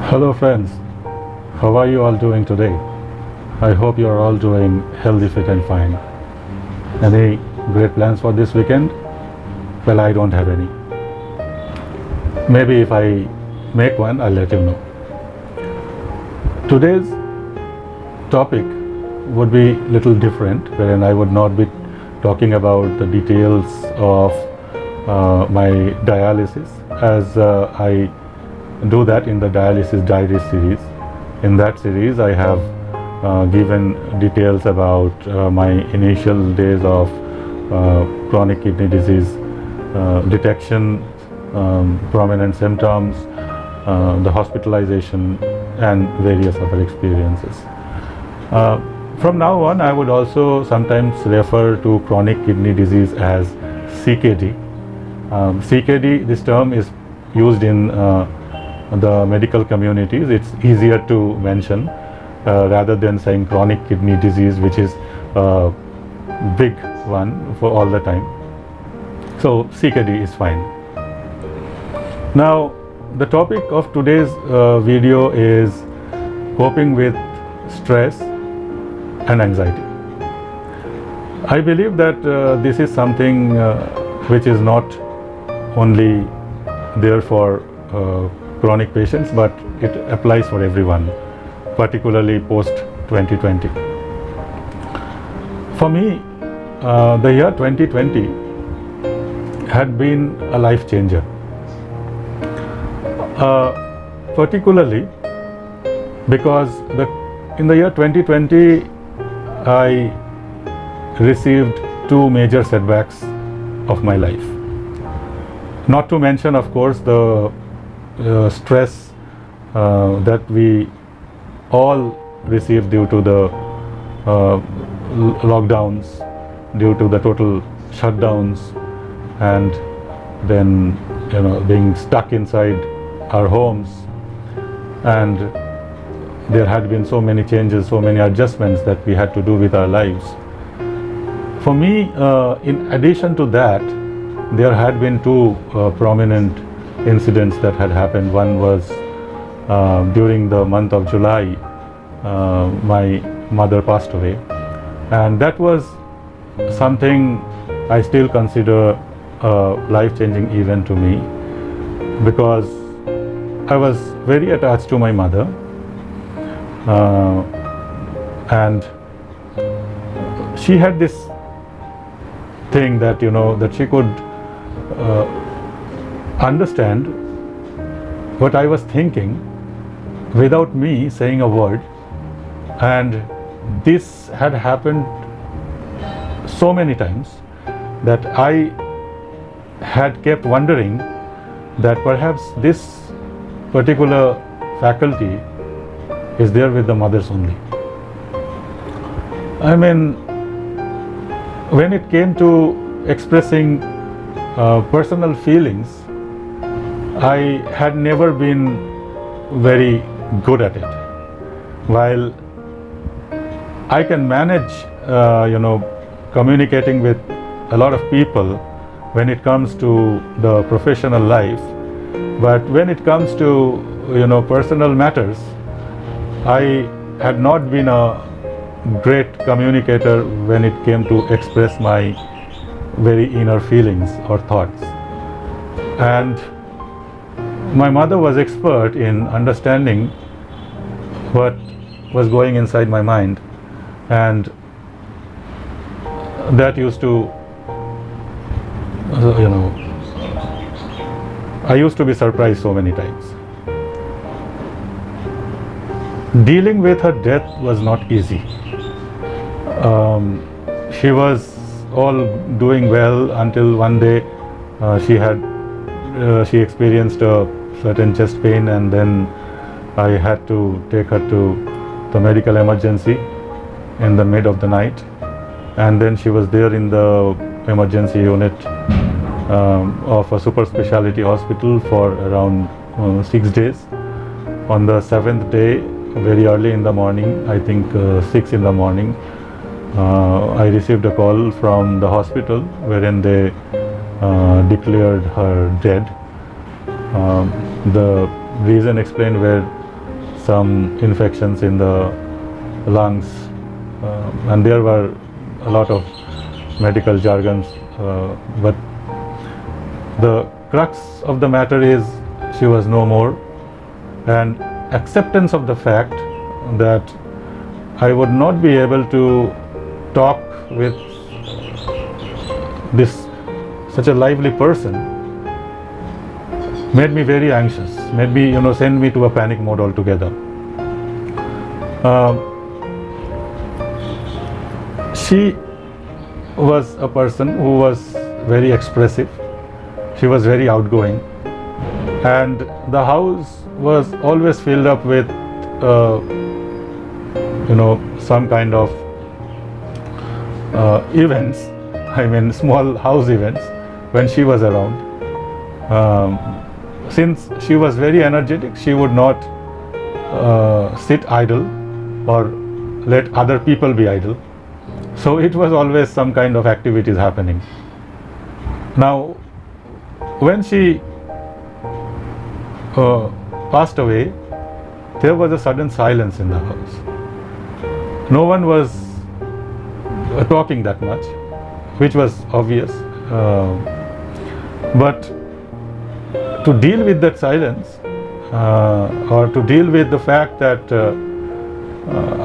Hello friends, how are you all doing today? I hope you are all doing healthy, fit and fine. Any great plans for this weekend? Well, I don't have any. Maybe if I make one, I'll let you know. Today's topic would be little different, wherein I would not be talking about the details of my dialysis, as I do that in the dialysis diary series. In that series, I have given details about my initial days of chronic kidney disease detection, prominent symptoms, the hospitalization, and various other experiences. From now on, I would also sometimes refer to chronic kidney disease as CKD. CKD, this term is used in the medical communities. It's easier to mention rather than saying chronic kidney disease, which is a big one for all the time. So CKD is fine. Now, the topic of today's video is coping with stress and anxiety. I believe that this is something which is not only there for chronic patients, but it applies for everyone, particularly post 2020. For me, the year 2020 had been a life changer, particularly because in the year 2020 I received two major setbacks of my life. Not to mention, of course, the stress that we all received due to the lockdowns, due to the total shutdowns, and then being stuck inside our homes, and there had been so many changes, so many adjustments that we had to do with our lives. For me, in addition to that, there had been two prominent incidents that had happened. One was during the month of July, my mother passed away, and that was something I still consider a life-changing event to me, because I was very attached to my mother, and she had this thing that that she could understand what I was thinking without me saying a word. And this had happened so many times that I had kept wondering that perhaps this particular faculty is there with the mothers only. I mean, when it came to expressing personal feelings, I had never been very good at it. While I can manage, communicating with a lot of people when it comes to the professional life, but when it comes to, personal matters, I had not been a great communicator when it came to express my very inner feelings or thoughts. And my mother was expert in understanding what was going inside my mind, and that used to, I used to be surprised so many times. Dealing with her death was not easy. She was all doing well until one day she experienced a certain chest pain, and then I had to take her to the medical emergency in the mid of the night, and then she was there in the emergency unit of a super specialty hospital for around 6 days. On the 7th day, very early in the morning, I think 6 in the morning, I received a call from the hospital wherein they declared her dead. The reason explained were some infections in the lungs, and there were a lot of medical jargons, but the crux of the matter is she was no more, and acceptance of the fact that I would not be able to talk with such a lively person made me very anxious, made me, send me to a panic mode altogether. She was a person who was very expressive. She was very outgoing, and the house was always filled up with some kind of events, small house events when she was around. Since she was very energetic, she would not sit idle or let other people be idle. So it was always some kind of activities happening. Now, when she passed away, there was a sudden silence in the house. No one was talking that much, which was obvious. But to deal with that silence, or to deal with the fact that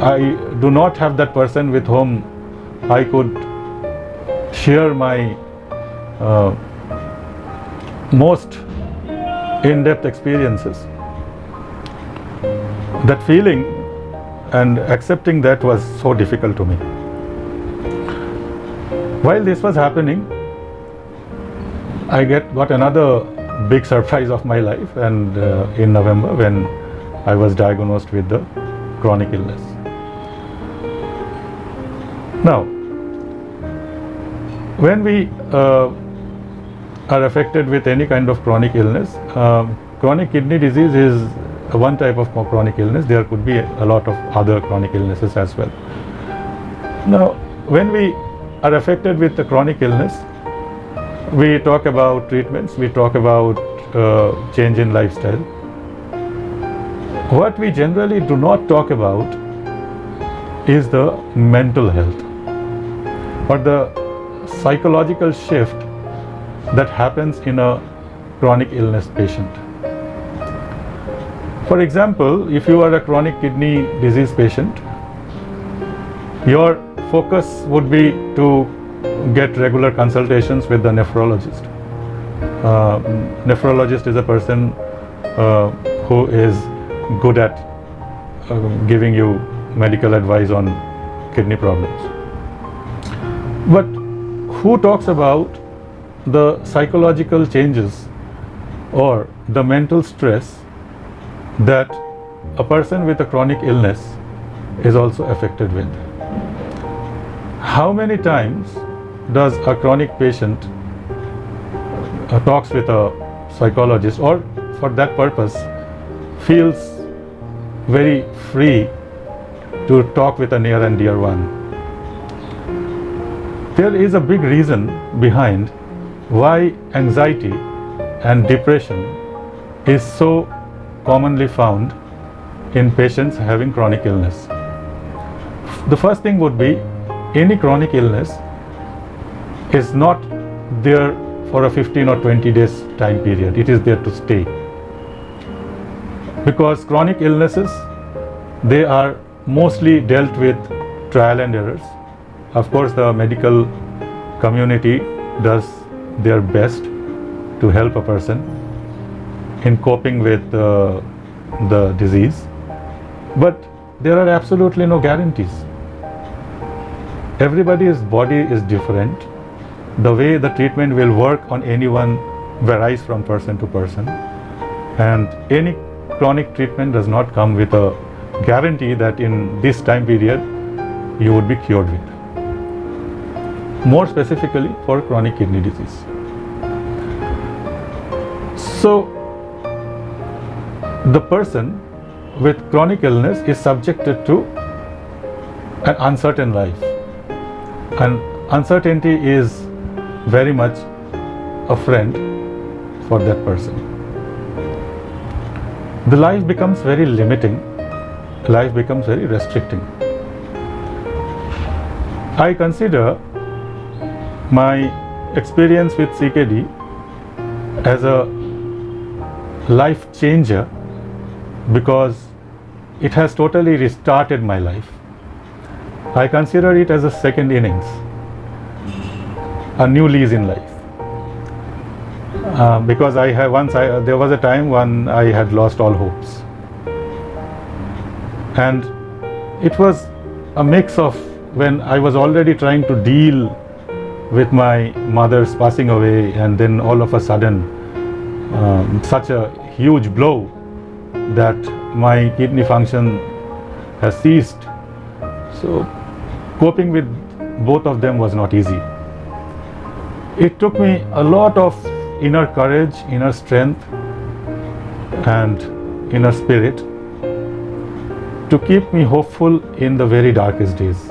I do not have that person with whom I could share my most in-depth experiences, that feeling and accepting that was so difficult to me. While this was happening, I got another big surprise of my life, and in November, when I was diagnosed with the chronic illness. Now, when we are affected with any kind of chronic illness, chronic kidney disease is one type of chronic illness. There could be a lot of other chronic illnesses as well. Now, when we are affected with the chronic illness, we talk about treatments, we talk about change in lifestyle. What we generally do not talk about is the mental health, or the psychological shift that happens in a chronic illness patient. For example, if you are a chronic kidney disease patient, your focus would be to get regular consultations with the nephrologist. Nephrologist is a person who is good at giving you medical advice on kidney problems. But who talks about the psychological changes or the mental stress that a person with a chronic illness is also affected with? How many times does a chronic patient talks with a psychologist, or for that purpose feels very free to talk with a near and dear one? There is a big reason behind why anxiety and depression is so commonly found in patients having chronic illness. The first thing would be, any chronic illness is not there for a 15 or 20 days time period. It is there to stay. Because chronic illnesses, they are mostly dealt with trial and errors. Of course, the medical community does their best to help a person in coping with the disease, but there are absolutely no guarantees. Everybody's body is different. The way the treatment will work on anyone varies from person to person, and any chronic treatment does not come with a guarantee that in this time period you would be cured with. More specifically for chronic kidney disease. So, the person with chronic illness is subjected to an uncertain life, and uncertainty is very much a friend for that person. The life becomes very limiting life becomes very restricting. I consider my experience with CKD as a life changer because it has totally restarted my life. I consider it as a second innings, a new lease in life. Because there was a time when I had lost all hopes, and it was a mix of when I was already trying to deal with my mother's passing away, and then all of a sudden such a huge blow that my kidney function has ceased. So coping with both of them was not easy. It took me a lot of inner courage, inner strength, and inner spirit to keep me hopeful in the very darkest days.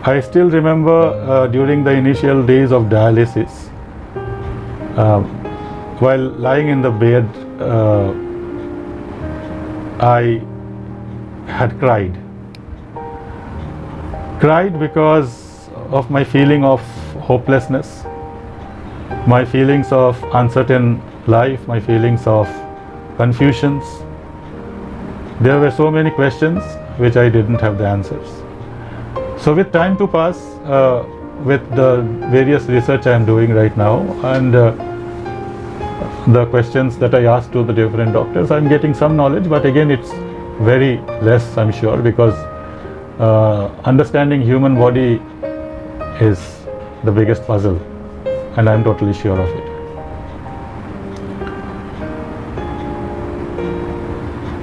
I still remember during the initial days of dialysis, while lying in the bed, I had cried because of my feeling of hopelessness, my feelings of uncertain life, my feelings of confusions. There were so many questions which I didn't have the answers. So with time to pass, with the various research I am doing right now, and the questions that I asked to the different doctors, I'm getting some knowledge, but again it's very less, I'm sure, because understanding human body is the biggest puzzle, and I'm totally sure of it.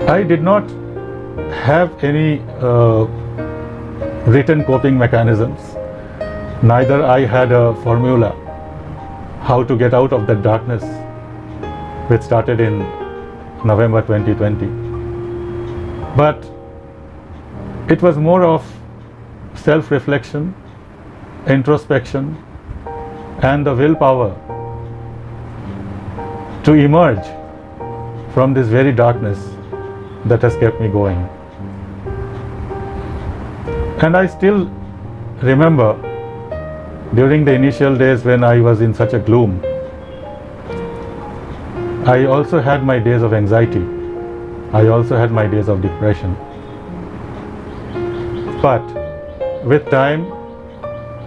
I did not have any written coping mechanisms. Neither I had a formula how to get out of that darkness which started in November 2020. But it was more of self-reflection, introspection, and the willpower to emerge from this very darkness that has kept me going. And I still remember during the initial days when I was in such a gloom, I also had my days of anxiety. I also had my days of depression. But with time,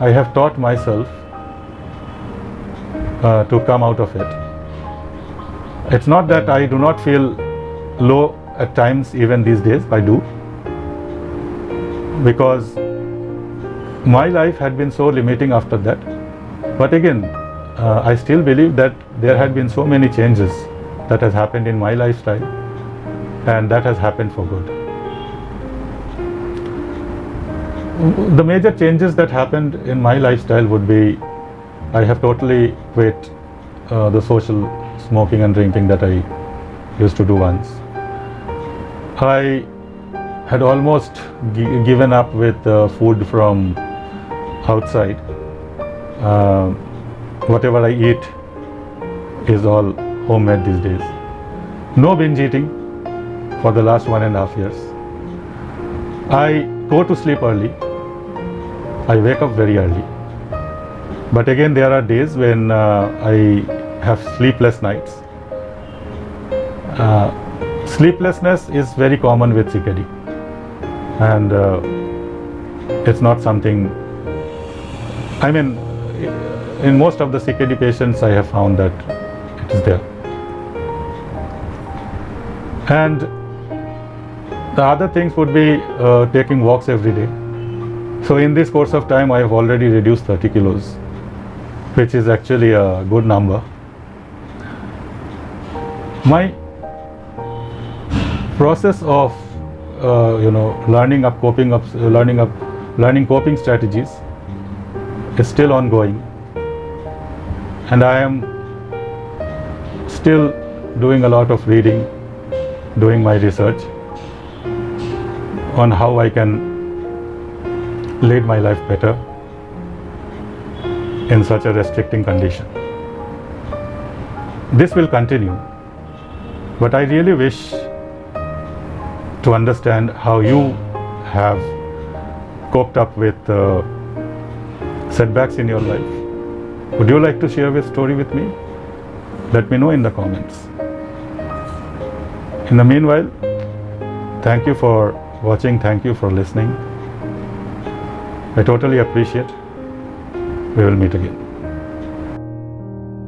I have taught myself to come out of it. It's not that I do not feel low at times, even these days, I do. Because my life had been so limiting after that. But again, I still believe that there had been so many changes that has happened in my lifestyle, and that has happened for good. The major changes that happened in my lifestyle would be, I have totally quit the social smoking and drinking that I used to do once. I had almost given up with food from outside. Whatever I eat is all homemade these days. No binge eating for the last 1.5 years. I go to sleep early. I wake up very early. But again, there are days when I have sleepless nights. Sleeplessness is very common with CKD, and it's not something, I mean, in most of the CKD patients I have found that it is there. And the other things would be taking walks every day. So in this course of time I have already reduced 30 kilos, which is actually a good number. My process of learning coping strategies is still ongoing, and I am still doing a lot of reading, doing my research on how I can lead my life better in such a restricting condition. This will continue, but I really wish to understand how you have coped up with setbacks in your life. Would you like to share your story with me? Let me know in the comments. In the meanwhile, thank you for watching, thank you for listening. I totally appreciate. We will meet again.